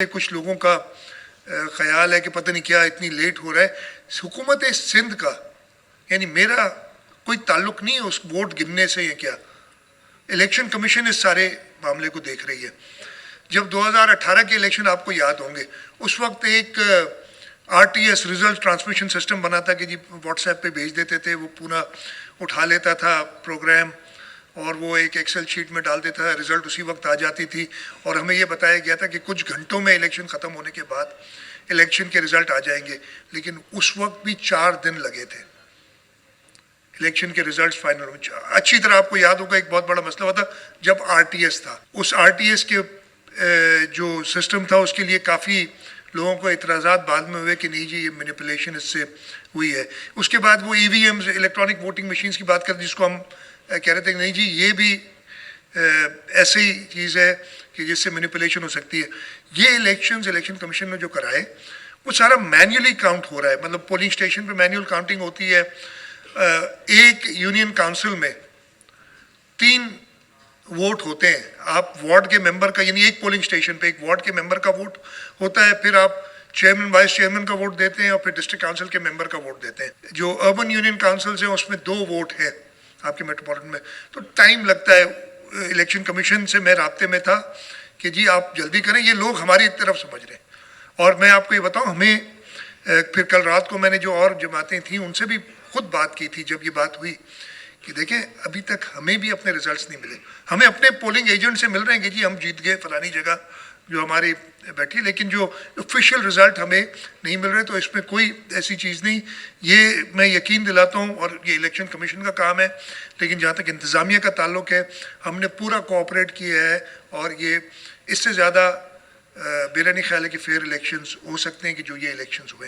कुछ लोगों का ख्याल है कि पता नहीं क्या इतनी लेट हो रहा है। हुकूमत सिंध का यानी मेरा कोई ताल्लुक नहीं है उस वोट गिनने से या क्या। इलेक्शन कमीशन इस सारे मामले को देख रही है। जब 2018 के इलेक्शन आपको याद होंगे, उस वक्त एक RTS रिजल्ट ट्रांसमिशन सिस्टम बना था कि जी व्हाट्सएप पे भेज देते थे, वो पूरा उठा लेता था प्रोग्राम और वो एक एक्सेल शीट में डाल देता था, रिजल्ट उसी वक्त आ जाती थी। और हमें ये बताया गया था कि कुछ घंटों में इलेक्शन ख़त्म होने के बाद इलेक्शन के रिजल्ट आ जाएंगे, लेकिन उस वक्त भी 4 दिन लगे थे इलेक्शन के रिजल्ट फाइनल में। अच्छी तरह आपको याद होगा एक बहुत बड़ा मसला हुआ था जब RTS था। उस RTS के जो सिस्टम था उसके लिए काफ़ी लोगों को इतराज़ात बाद में हुए कि नहीं जी ये मैनिपुलेशन इससे हुई है। उसके बाद वो EVMs इलेक्ट्रॉनिक वोटिंग मशीन्स की बात करते जिसको हम कह रहे थे कि नहीं जी ये भी ऐसी चीज़ है कि जिससे मैनिपुलेशन हो सकती है। ये इलेक्शन कमीशन ने जो कराए वो सारा मैन्युअली काउंट हो रहा है। मतलब पोलिंग स्टेशन पे मैन्युअल काउंटिंग होती है। एक यूनियन काउंसिल में 3 वोट होते हैं। आप वार्ड के मेंबर का यानी एक पोलिंग स्टेशन पे एक वार्ड के मेंबर का वोट होता है, फिर आप चेयरमैन वाइस चेयरमैन का वोट देते हैं और फिर डिस्ट्रिक्ट काउंसिल के मेंबर का वोट देते हैं। जो अर्बन यूनियन काउंसिल्स हैं उसमें 2 वोट हैं आपके मेट्रोपॉलिटन में, तो टाइम लगता है। इलेक्शन कमीशन से मैं राब्ते में था कि जी आप जल्दी करें, ये लोग हमारी तरफ समझ रहे हैं। और मैं आपको ये बताऊं, हमें फिर कल रात को मैंने जो और जमातें थी उनसे भी खुद बात की थी जब ये बात हुई कि देखें अभी तक हमें भी अपने रिजल्ट्स नहीं मिले। हमें अपने पोलिंग एजेंट से मिल रहे हैं कि जी हम जीत गए फलानी जगह जो हमारी बैठी, लेकिन जो ऑफिशियल रिजल्ट हमें नहीं मिल रहे। तो इसमें कोई ऐसी चीज़ नहीं, ये मैं यकीन दिलाता हूँ और ये इलेक्शन कमीशन का काम है। लेकिन जहाँ तक इंतज़ामिया का ताल्लुक है, हमने पूरा कोऑपरेट किया है और ये इससे ज़्यादा मेरा नहीं ख्याल है कि फेयर इलेक्शंस हो सकते हैं कि जो ये इलेक्शंस हुए।